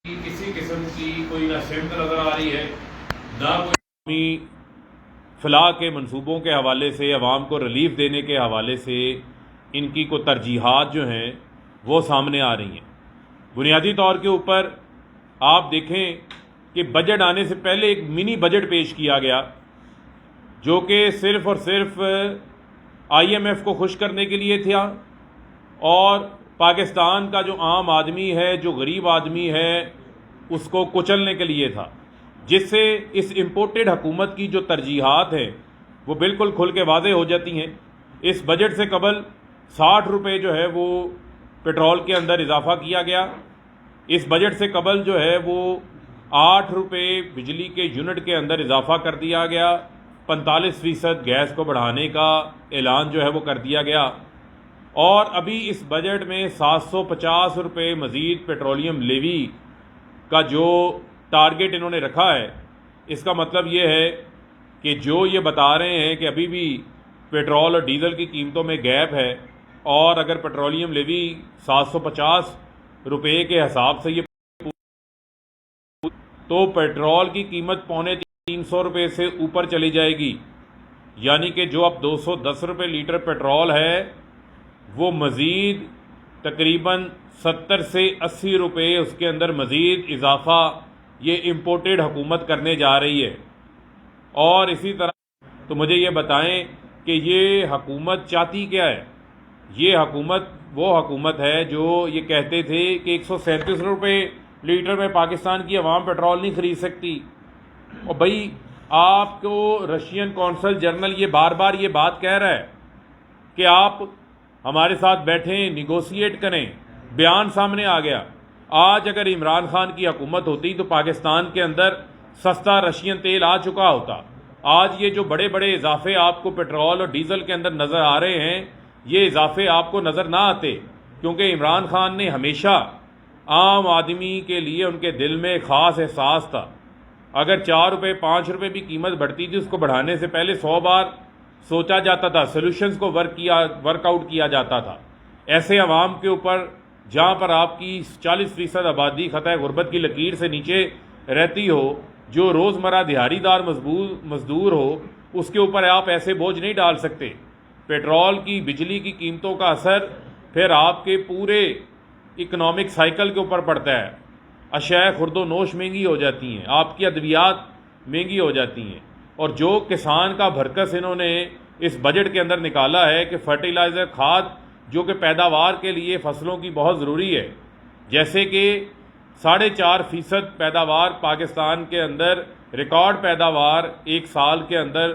کسی قسم کی کوئی نہ سمت نظر آ رہی ہے، نہ کوئی فلاح کے منصوبوں کے حوالے سے، عوام کو ریلیف دینے کے حوالے سے ان کی کوئی ترجیحات جو ہیں وہ سامنے آ رہی ہیں۔ بنیادی طور کے اوپر آپ دیکھیں کہ بجٹ آنے سے پہلے ایک منی بجٹ پیش کیا گیا جو کہ صرف اور صرف آئی ایم ایف کو خوش کرنے کے لیے تھا اور پاکستان کا جو عام آدمی ہے، جو غریب آدمی ہے، اس کو کچلنے کے لیے تھا، جس سے اس امپورٹڈ حکومت کی جو ترجیحات ہیں وہ بالکل کھل کے واضح ہو جاتی ہیں۔ اس بجٹ سے قبل 60 روپے جو ہے وہ پیٹرول کے اندر اضافہ کیا گیا، اس بجٹ سے قبل جو ہے وہ 8 روپے بجلی کے یونٹ کے اندر اضافہ کر دیا گیا، 45% گیس کو بڑھانے کا اعلان جو ہے وہ کر دیا گیا، اور ابھی اس بجٹ میں 750 روپے مزید پیٹرولیم لیوی کا جو ٹارگٹ انہوں نے رکھا ہے۔ اس کا مطلب یہ ہے کہ جو یہ بتا رہے ہیں کہ ابھی بھی پیٹرول اور ڈیزل کی قیمتوں میں گیپ ہے، اور اگر پیٹرولیم لیوی 750 روپے کے حساب سے یہ تو پیٹرول کی قیمت 350 روپے سے اوپر چلی جائے گی، یعنی کہ جو اب 210 روپے لیٹر پیٹرول ہے وہ مزید تقریباً 70 سے 80 روپے اس کے اندر مزید اضافہ یہ امپورٹڈ حکومت کرنے جا رہی ہے۔ اور اسی طرح تو مجھے یہ بتائیں کہ یہ حکومت چاہتی کیا ہے؟ یہ حکومت وہ حکومت ہے جو یہ کہتے تھے کہ 137 روپے لیٹر میں پاکستان کی عوام پیٹرول نہیں خرید سکتی، اور بھائی آپ کو رشین کونسل جنرل یہ بار بار یہ بات کہہ رہا ہے کہ آپ ہمارے ساتھ بیٹھیں، نیگوسیٹ کریں، بیان سامنے آ گیا۔ آج اگر عمران خان کی حکومت ہوتی تو پاکستان کے اندر سستا رشین تیل آ چکا ہوتا۔ آج یہ جو بڑے بڑے اضافے آپ کو پیٹرول اور ڈیزل کے اندر نظر آ رہے ہیں، یہ اضافے آپ کو نظر نہ آتے، کیونکہ عمران خان نے ہمیشہ عام آدمی کے لیے ان کے دل میں خاص احساس تھا۔ اگر 4 روپے 5 روپے بھی قیمت بڑھتی تھی، اس کو بڑھانے سے پہلے 100 بار سوچا جاتا تھا، سولوشنز کو ورک آؤٹ کیا جاتا تھا۔ ایسے عوام کے اوپر جہاں پر آپ کی 40% آبادی خطۂ غربت کی لکیر سے نیچے رہتی ہو، جو روزمرہ دہاڑی دار مزدور ہو، اس کے اوپر آپ ایسے بوجھ نہیں ڈال سکتے۔ پیٹرول کی، بجلی کی قیمتوں کا اثر پھر آپ کے پورے اکنامک سائیکل کے اوپر پڑتا ہے۔ اشیاء خرد و نوش مہنگی ہو جاتی ہیں، آپ کی ادویات مہنگی ہو جاتی ہیں، اور جو کسان کا بھرکس انہوں نے اس بجٹ کے اندر نکالا ہے کہ فرٹیلائزر، کھاد جو کہ پیداوار کے لیے فصلوں کی بہت ضروری ہے، جیسے کہ 4.5% پیداوار پاکستان کے اندر، ریکارڈ پیداوار ایک سال کے اندر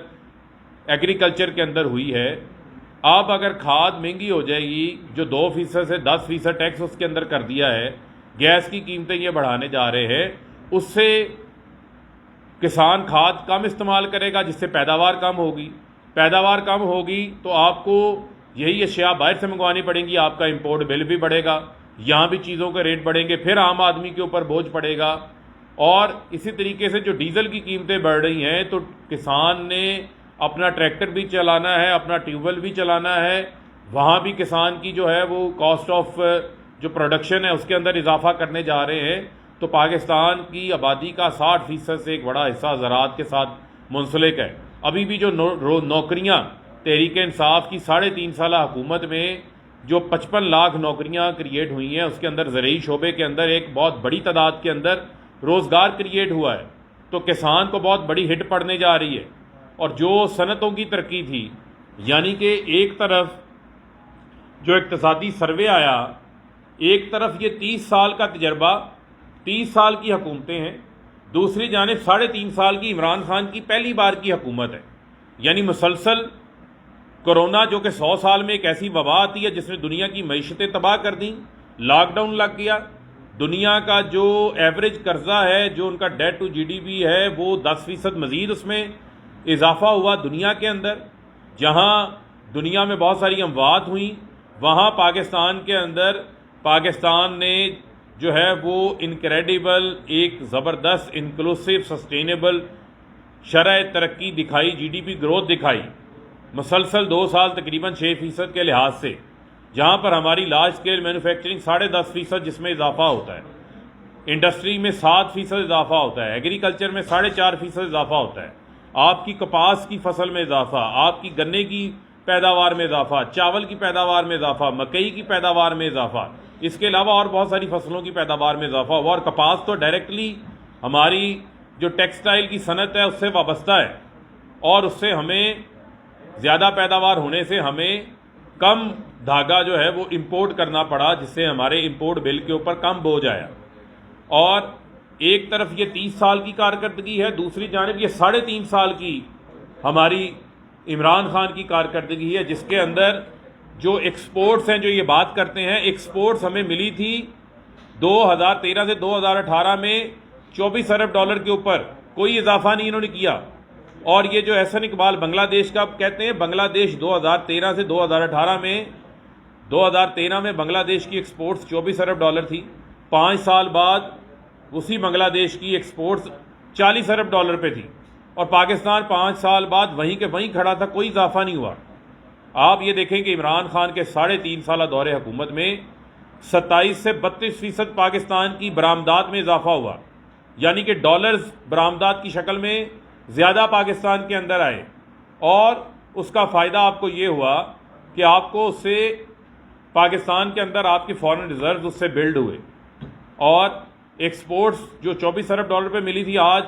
ایگریکلچر کے اندر ہوئی ہے۔ اب اگر کھاد مہنگی ہو جائے گی، جو 2% سے 10% ٹیکس اس کے اندر کر دیا ہے، گیس کی قیمتیں یہ بڑھانے جا رہے ہیں، اس سے کسان کھاد کم استعمال کرے گا، جس سے پیداوار کم ہوگی۔ پیداوار کم ہوگی تو آپ کو یہی اشیاء باہر سے منگوانی پڑیں گی، آپ کا امپورٹ بل بھی بڑھے گا، یہاں بھی چیزوں کے ریٹ بڑھیں گے، پھر عام آدمی کے اوپر بوجھ پڑے گا۔ اور اسی طریقے سے جو ڈیزل کی قیمتیں بڑھ رہی ہیں تو کسان نے اپنا ٹریکٹر بھی چلانا ہے، اپنا ٹیوب ویل بھی چلانا ہے، وہاں بھی کسان کی جو ہے وہ کاسٹ آف جو پروڈکشن ہے اس کے اندر اضافہ کرنے جا رہے ہیں۔ تو پاکستان کی آبادی کا 60% سے ایک بڑا حصہ زراعت کے ساتھ منسلک ہے۔ ابھی بھی جو نوکریاں تحریک انصاف کی 3.5 سالہ حکومت میں جو 55 لاکھ نوکریاں کریٹ ہوئی ہیں، اس کے اندر زرعی شعبے کے اندر ایک بہت بڑی تعداد کے اندر روزگار کریٹ ہوا ہے، تو کسان کو بہت بڑی ہٹ پڑنے جا رہی ہے۔ اور جو صنعتوں کی ترقی تھی، یعنی کہ ایک طرف جو اقتصادی سروے آیا، ایک طرف یہ 30 سال کا تجربہ، 30 سال کی حکومتیں ہیں، دوسری جانب 3.5 سال کی عمران خان کی پہلی بار کی حکومت ہے، یعنی مسلسل کورونا جو کہ 100 سال میں ایک ایسی وبا آتی ہے جس نے دنیا کی معیشتیں تباہ کر دیں، لاک ڈاؤن لگ گیا، دنیا کا جو ایوریج قرضہ ہے، جو ان کا debt to G D P ہے، وہ 10% مزید اس میں اضافہ ہوا دنیا کے اندر۔ جہاں دنیا میں بہت ساری اموات ہوئیں، وہاں پاکستان کے اندر پاکستان نے جو ہے وہ انکریڈیبل، ایک زبردست انکلوسیو سسٹینیبل شرح ترقی دکھائی، جی ڈی پی گروتھ دکھائی، مسلسل 2 سال تقریباً 6% کے لحاظ سے، جہاں پر ہماری لارج اسکیل مینوفیکچرنگ 10.5% جس میں اضافہ ہوتا ہے۔ انڈسٹری میں 7% اضافہ ہوتا ہے، ایگریکلچر میں 4.5% اضافہ ہوتا ہے، آپ کی کپاس کی فصل میں اضافہ، آپ کی گنے کی پیداوار میں اضافہ، چاول کی پیداوار میں اضافہ، مکئی کی پیداوار میں اضافہ، اس کے علاوہ اور بہت ساری فصلوں کی پیداوار میں اضافہ ہوا، اور کپاس تو ڈائریکٹلی ہماری جو ٹیکسٹائل کی صنعت ہے اس سے وابستہ ہے، اور اس سے ہمیں زیادہ پیداوار ہونے سے ہمیں کم دھاگا جو ہے وہ امپورٹ کرنا پڑا، جس سے ہمارے امپورٹ بل کے اوپر کم بوجھ آیا۔ اور ایک طرف یہ 30 سال کی کارکردگی ہے، دوسری جانب یہ 3.5 سال کی ہماری عمران خان کی کارکردگی ہے، جس کے اندر جو ایکسپورٹس ہیں، جو یہ بات کرتے ہیں، ایکسپورٹس ہمیں ملی تھی 2013 سے 2018 میں 24 ارب ڈالر کے اوپر، کوئی اضافہ نہیں انہوں نے کیا۔ اور یہ جو احسن اقبال بنگلہ دیش کا کہتے ہیں، بنگلہ دیش 2013 سے 2018 میں 2013 میں بنگلہ دیش کی ایکسپورٹس 24 ارب ڈالر تھی، 5 سال بعد اسی بنگلہ دیش کی ایکسپورٹس 40 ارب ڈالر پہ تھی، اور پاکستان 5 سال بعد وہیں کے وہیں کھڑا تھا، کوئی اضافہ نہیں ہوا۔ آپ یہ دیکھیں کہ عمران خان کے 3.5 سالہ دور حکومت میں 27 سے 32% پاکستان کی برآمدات میں اضافہ ہوا، یعنی کہ ڈالرز برآمدات کی شکل میں زیادہ پاکستان کے اندر آئے، اور اس کا فائدہ آپ کو یہ ہوا کہ آپ کو اس سے پاکستان کے اندر آپ کی فارن ریزرز اس سے بلڈ ہوئے، اور ایکسپورٹس جو 24 ارب ڈالر پہ ملی تھی آج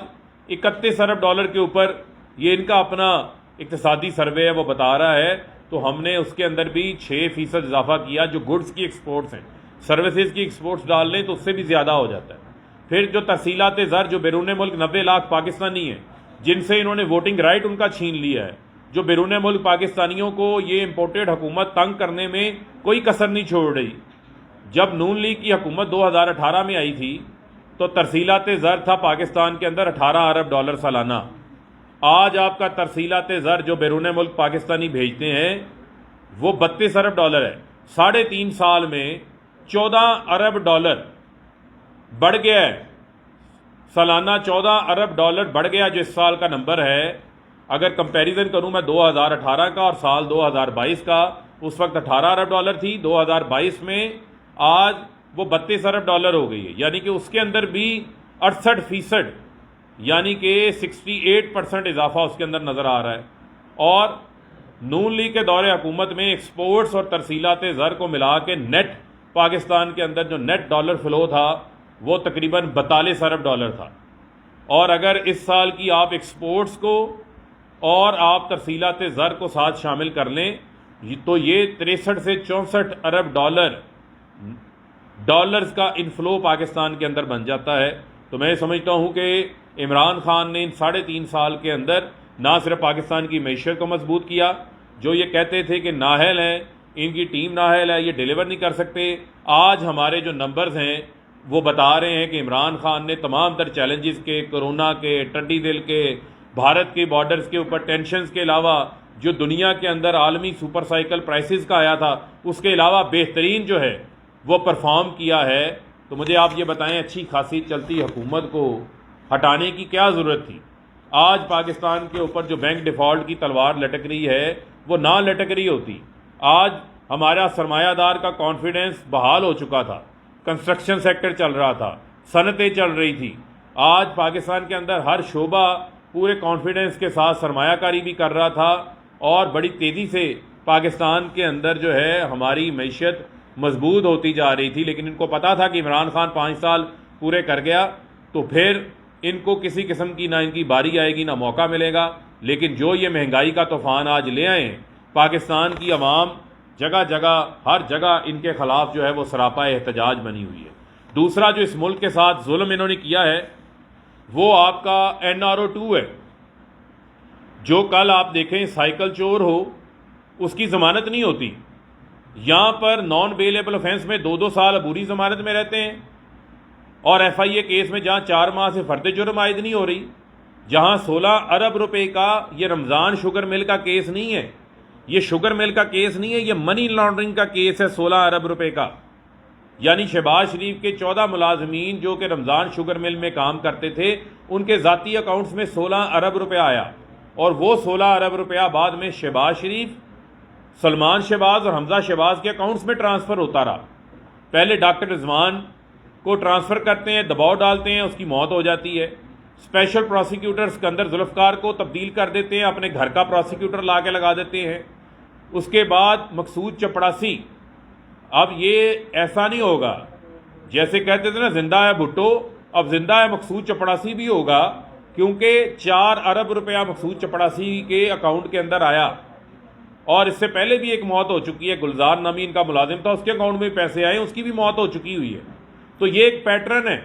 31 ارب ڈالر کے اوپر، یہ ان کا اپنا اقتصادی سروے ہے وہ بتا رہا ہے۔ تو ہم نے اس کے اندر بھی 6% اضافہ کیا، جو گڈز کی ایکسپورٹس ہیں، سروسز کی ایکسپورٹس ڈال لیں تو اس سے بھی زیادہ ہو جاتا ہے۔ پھر جو تحصیلات زر، جو بیرون ملک 90 لاکھ پاکستانی ہیں جن سے انہوں نے ووٹنگ رائٹ ان کا چھین لیا ہے، جو بیرون ملک پاکستانیوں کو یہ امپورٹڈ حکومت تنگ کرنے میں کوئی کسر نہیں چھوڑ رہی۔ جب نون لیگ کی حکومت 2018 میں آئی تھی تو ترسیلات زر تھا پاکستان کے اندر 18 ارب ڈالر سالانہ۔ آج آپ کا ترسیلات زر جو بیرون ملک پاکستانی بھیجتے ہیں وہ 32 ارب ڈالر ہے۔ 3.5 سال میں 14 ارب ڈالر بڑھ گیا ہے، سالانہ 14 ارب ڈالر بڑھ گیا، جو اس سال کا نمبر ہے۔ اگر کمپیریزن کروں میں 2018 کا اور سال 2022 کا، اس وقت 18 ارب ڈالر تھی، 2022 میں آج وہ 32 ارب ڈالر ہو گئی ہے، یعنی کہ اس کے اندر بھی 68%، یعنی کہ 68% اضافہ اس کے اندر نظر آ رہا ہے۔ اور نون لیگ کے دور حکومت میں ایکسپورٹس اور ترسیلات زر کو ملا کے نیٹ پاکستان کے اندر جو نیٹ ڈالر فلو تھا وہ تقریباً 42 ارب ڈالر تھا، اور اگر اس سال کی آپ ایکسپورٹس کو اور آپ ترسیلات زر کو ساتھ شامل کر لیں تو یہ 63 سے 64 ارب ڈالرز کا انفلو پاکستان کے اندر بن جاتا ہے۔ تو میں سمجھتا ہوں کہ عمران خان نے ان 3.5 سال کے اندر نہ صرف پاکستان کی معیشت کو مضبوط کیا، جو یہ کہتے تھے کہ نااہل ہیں، ان کی ٹیم نااہل ہے، یہ ڈیلیور نہیں کر سکتے، آج ہمارے جو نمبرز ہیں وہ بتا رہے ہیں کہ عمران خان نے تمام تر چیلنجز کے، کرونا کے، ٹڈی دل کے، بھارت کے بارڈرز کے اوپر ٹینشنز کے علاوہ، جو دنیا کے اندر عالمی سپر سائیکل پرائسز کا آیا تھا، اس کے علاوہ بہترین جو ہے وہ پرفارم کیا ہے۔ تو مجھے آپ یہ بتائیں، اچھی خاصی چلتی حکومت کو ہٹانے کی کیا ضرورت تھی؟ آج پاکستان کے اوپر جو بینک ڈیفالٹ کی تلوار لٹک رہی ہے وہ نہ لٹک رہی ہوتی۔ آج ہمارا سرمایہ دار کا کانفیڈنس بحال ہو چکا تھا، کنسٹرکشن سیکٹر چل رہا تھا، صنعتیں چل رہی تھی۔ آج پاکستان کے اندر ہر شعبہ پورے کانفیڈنس کے ساتھ سرمایہ کاری بھی کر رہا تھا، اور بڑی تیزی سے پاکستان کے اندر جو ہے ہماری معیشت مضبوط ہوتی جا رہی تھی۔ لیکن ان کو پتا تھا کہ عمران خان 5 سال پورے کر گیا تو پھر ان کو کسی قسم کی نہ ان کی باری آئے گی نہ موقع ملے گا۔ لیکن جو یہ مہنگائی کا طوفان آج لے آئے ہیں، پاکستان کی عوام جگہ جگہ ہر جگہ ان کے خلاف جو ہے وہ سراپا احتجاج بنی ہوئی ہے۔ دوسرا جو اس ملک کے ساتھ ظلم انہوں نے کیا ہے وہ آپ کا NRO2 ہے، جو کل آپ دیکھیں سائیکل چور ہو اس کی ضمانت نہیں ہوتی۔ یہاں پر نان بیلیبل آفینس میں 2 سال عبوری ضمانت میں رہتے ہیں، اور FIA کیس میں جہاں 4 ماہ سے فرد جرم عائد نہیں ہو رہی، جہاں 16 ارب روپے کا، یہ رمضان شوگر مل کا کیس نہیں ہے، یہ شوگر مل کا کیس نہیں ہے، یہ منی لانڈرنگ کا کیس ہے 16 ارب روپے کا۔ یعنی شہباز شریف کے 14 ملازمین جو کہ رمضان شوگر مل میں کام کرتے تھے، ان کے ذاتی اکاؤنٹس میں 16 ارب روپے آیا، اور وہ 16 ارب روپیہ بعد میں شہباز شریف، سلمان شہباز اور حمزہ شہباز کے اکاؤنٹس میں ٹرانسفر ہوتا رہا۔ پہلے ڈاکٹر رضوان کو ٹرانسفر کرتے ہیں, دباؤ ڈالتے ہیں, اس کی موت ہو جاتی ہے. اسپیشل پروسیکیوٹر سکندر ذوالفقار کو تبدیل کر دیتے ہیں, اپنے گھر کا پروسیکیوٹر لا کے لگا دیتے ہیں. اس کے بعد مقصود چپڑاسی, اب یہ ایسا نہیں ہوگا جیسے کہتے تھے نا زندہ ہے بھٹو, اب زندہ ہے مقصود چپڑاسی بھی ہوگا, کیونکہ 4 ارب روپیہ مقصود چپڑاسی کے اکاؤنٹ کے اندر آیا, اور اس سے پہلے بھی ایک موت ہو چکی ہے, گلزار نامی ان کا ملازم تھا, اس کے اکاؤنٹ میں پیسے آئے, اس کی بھی موت ہو چکی ہوئی ہے. تو یہ ایک پیٹرن ہے,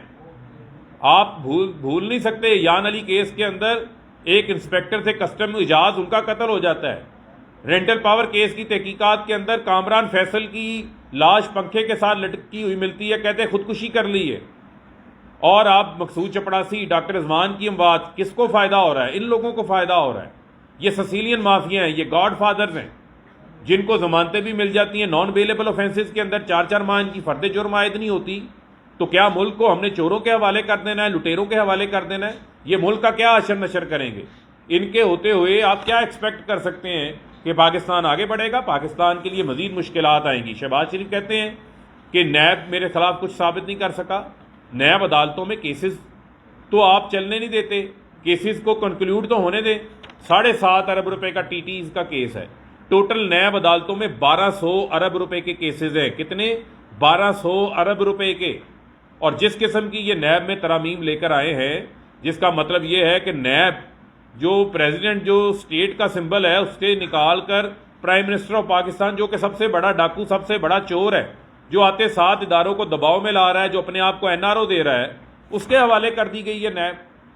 آپ بھول نہیں سکتے. یان علی کیس کے اندر ایک انسپیکٹر تھے کسٹم اجاز, ان کا قتل ہو جاتا ہے. رینٹل پاور کیس کی تحقیقات کے اندر کامران فیصل کی لاش پنکھے کے ساتھ لٹکی ہوئی ملتی ہے, کہتے ہیں خودکشی کر لی ہے. اور آپ مقصود چپڑاسی, ڈاکٹر رضوان کی اموات, کس کو فائدہ ہو رہا ہے؟ ان لوگوں کو فائدہ ہو رہا ہے. یہ سسیلین مافیا ہیں, یہ گاڈ فادرز ہیں, جن کو ضمانتیں بھی مل جاتی ہیں نان بیلیبل آفینسز کے اندر, 4 ماہ ان کی فرد جرم عائد نہیں ہوتی. تو کیا ملک کو ہم نے چوروں کے حوالے کر دینا ہے, لٹیروں کے حوالے کر دینا ہے؟ یہ ملک کا کیا اشر نشر کریں گے؟ ان کے ہوتے ہوئے آپ کیا ایکسپیکٹ کر سکتے ہیں کہ پاکستان آگے بڑھے گا؟ پاکستان کے لیے مزید مشکلات آئیں گی. شہباز شریف کہتے ہیں کہ نیب میرے خلاف کچھ ثابت نہیں کر سکا. نیب عدالتوں میں کیسز تو آپ چلنے نہیں دیتے, کیسز کو کنکلیوڈ تو ہونے دیں. 7.5 ارب روپے کا ٹی ٹیز کا کیس ہے. ٹوٹل نیب عدالتوں میں 1200 ارب روپے کے کیسز ہیں. کتنے؟ 1200 ارب روپے کے. اور جس قسم کی یہ نیب میں ترامیم لے کر آئے ہیں, جس کا مطلب یہ ہے کہ نیب جو پریزیڈنٹ جو اسٹیٹ کا سمبل ہے اس سے نکال کر پرائم منسٹر آف پاکستان, جو کہ سب سے بڑا ڈاکو, سب سے بڑا چور ہے, جو آتے 7 اداروں کو دباؤ میں لا رہا ہے, جو اپنے آپ کو NRO دے رہا ہے, اس کے حوالے کر دی گئی ہے نیب.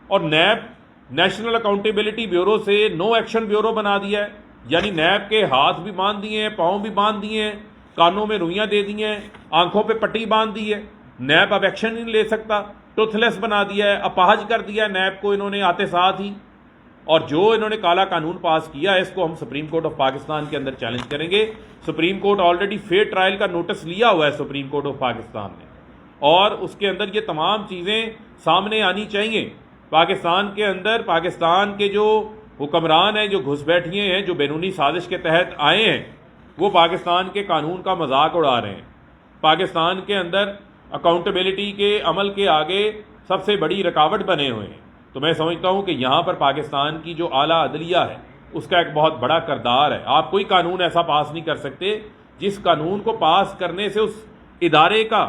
اور نیب نیشنل اکاؤنٹیبلٹی بیورو سے نو ایکشن بیورو بنا دیا ہے. یعنی نیب کے ہاتھ بھی باندھ دیے ہیں, پاؤں بھی باندھ دیے ہیں, کانوں میں روئیاں دے دی ہیں, آنکھوں پہ پٹی باندھ دی ہے. نیب اب ایکشن نہیں لے سکتا, ٹوتھ لیس بنا دیا ہے, اپاہج کر دیا ہے نیب کو انہوں نے آتے ساتھ ہی. اور جو انہوں نے کالا قانون پاس کیا ہے, اس کو ہم سپریم کورٹ آف پاکستان کے اندر چیلنج کریں گے. Supreme court already fair trial کا نوٹس لیا ہوا ہے سپریم کورٹ آف پاکستان نے, اور اس کے اندر یہ تمام چیزیں سامنے آنی چاہیے. پاکستان کے اندر پاکستان کے جو حکمران ہیں, جو گھس بیٹھیے ہیں, جو بیرونی سازش کے تحت آئے ہیں, وہ پاکستان کے قانون کا مذاق اڑا رہے ہیں. پاکستان کے اندر اکاؤنٹیبلٹی کے عمل کے آگے سب سے بڑی رکاوٹ بنے ہوئے ہیں. تو میں سمجھتا ہوں کہ یہاں پر پاکستان کی جو اعلیٰ عدلیہ ہے اس کا ایک بہت بڑا کردار ہے. آپ کوئی قانون ایسا پاس نہیں کر سکتے جس قانون کو پاس کرنے سے اس ادارے کا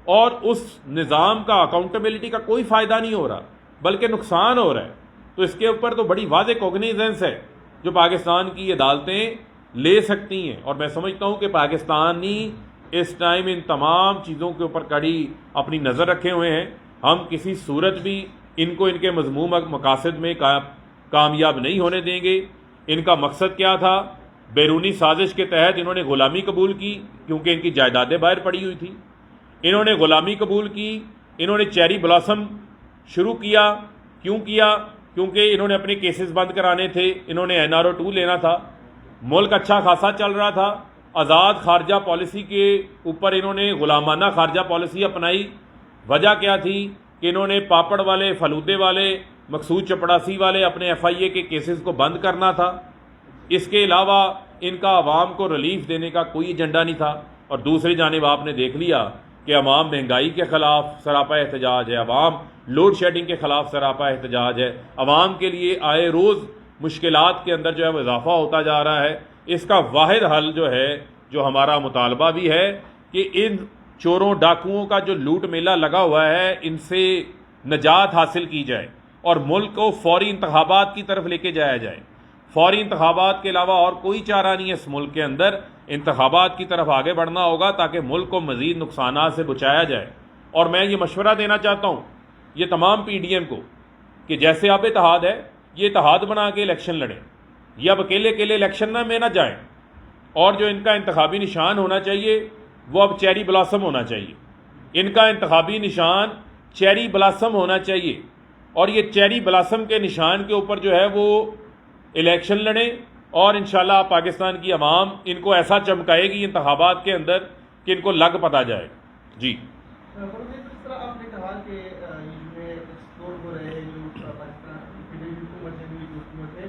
اور اس نظام کا, اکاؤنٹیبلٹی کا کوئی فائدہ نہیں ہو رہا بلکہ نقصان ہو رہا ہے. تو اس کے اوپر تو بڑی واضح کوگنیزنس ہے جو پاکستان کی عدالتیں لے سکتی ہیں. اور میں سمجھتا ہوں کہ پاکستانی اس ٹائم ان تمام چیزوں کے اوپر کڑی اپنی نظر رکھے ہوئے ہیں. ہم کسی صورت بھی ان کو ان کے مذموم مقاصد میں کامیاب نہیں ہونے دیں گے. ان کا مقصد کیا تھا؟ بیرونی سازش کے تحت انہوں نے غلامی قبول کی, کیونکہ ان کی جائیدادیں باہر پڑی ہوئی تھیں. انہوں نے غلامی قبول کی, انہوں نے چیری بلاسم شروع کیا. کیوں کیا؟ کیونکہ انہوں نے اپنے کیسز بند کرانے تھے, انہوں نے NRO 2 لینا تھا. ملک اچھا خاصا چل رہا تھا, آزاد خارجہ پالیسی کے اوپر انہوں نے غلامانہ خارجہ پالیسی اپنائی. وجہ کیا تھی کہ انہوں نے پاپڑ والے, فلودے والے, مقصود چپڑاسی والے اپنے FIA کے کیسز کو بند کرنا تھا. اس کے علاوہ ان کا عوام کو ریلیف دینے کا کوئی ایجنڈا نہیں تھا. اور دوسری جانب آپ نے دیکھ لیا کہ عوام مہنگائی کے خلاف سراپا احتجاج ہے, عوام لوڈ شیڈنگ کے خلاف سراپا احتجاج ہے, عوام کے لیے آئے روز مشکلات کے اندر جو ہے وہ اضافہ ہوتا جا رہا ہے. اس کا واحد حل جو ہے, جو ہمارا مطالبہ بھی ہے, کہ ان چوروں ڈاکوؤں کا جو لوٹ میلہ لگا ہوا ہے ان سے نجات حاصل کی جائے اور ملک کو فوری انتخابات کی طرف لے کے جایا جائے. فوری انتخابات کے علاوہ اور کوئی چارہ نہیں ہے اس ملک کے اندر. انتخابات کی طرف آگے بڑھنا ہوگا تاکہ ملک کو مزید نقصانات سے بچایا جائے. اور میں یہ مشورہ دینا چاہتا ہوں یہ تمام PDM کو کہ جیسے اب اتحاد ہے, یہ اتحاد بنا کے الیکشن لڑیں. یہ اب اکیلے اکیلے الیکشن میں نہ جائیں. اور جو ان کا انتخابی نشان ہونا چاہیے وہ اب چیری بلاسم ہونا چاہیے. ان کا انتخابی نشان چیری بلاسم ہونا چاہیے. اور یہ چیری بلاسم کے نشان کے اوپر جو ہے وہ الیکشن لڑیں, اور انشاءاللہ پاکستان کی عوام ان کو ایسا چمکائے گی انتخابات کے اندر کہ ان کو لگ پتا جائے. جی جس طرح آپ نے کہا کہ ایکسپلور ہو رہے ہیں جو پاکستان کی حکومت ہے,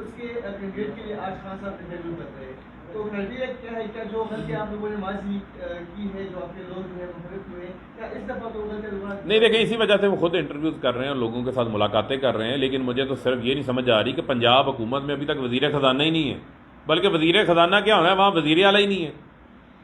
اس کے کینڈیڈیٹ کے لیے آج خان صاحب انٹرویو کر رہے ہیں. تو کرائٹیریا کیا ہے, کیا جو غلطی آپ لوگوں نے ماضی کی ہے, جو آپ کے لوگ جو ہے منفرد ہوئے ہیں, کیا اس دفعہ تو غلطی نہیں دیکھیں, اسی وجہ سے وہ خود انٹرویوز کر رہے ہیں اور لوگوں کے ساتھ ملاقاتیں کر رہے ہیں. لیکن مجھے تو صرف یہ نہیں سمجھ آ رہی کہ پنجاب حکومت میں ابھی تک وزیر خزانہ ہی نہیں ہے, بلکہ وزیر خزانہ کیا ہونا ہے, وہاں وزیر اعلیٰ ہی نہیں ہے,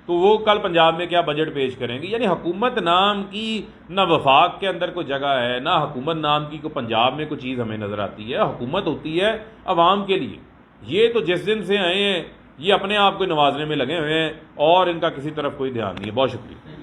تو وہ کل پنجاب میں کیا بجٹ پیش کریں گے؟ یعنی حکومت نام کی نہ وفاق کے اندر کوئی جگہ ہے, نہ حکومت نام کی کوئی پنجاب میں کوئی چیز ہمیں نظر آتی ہے. حکومت ہوتی ہے عوام کے لیے. یہ تو جس دن سے آئے ہیں یہ اپنے آپ کو نوازنے میں لگے ہوئے ہیں اور ان کا کسی طرف کوئی دھیان نہیں ہے. بہت شکریہ.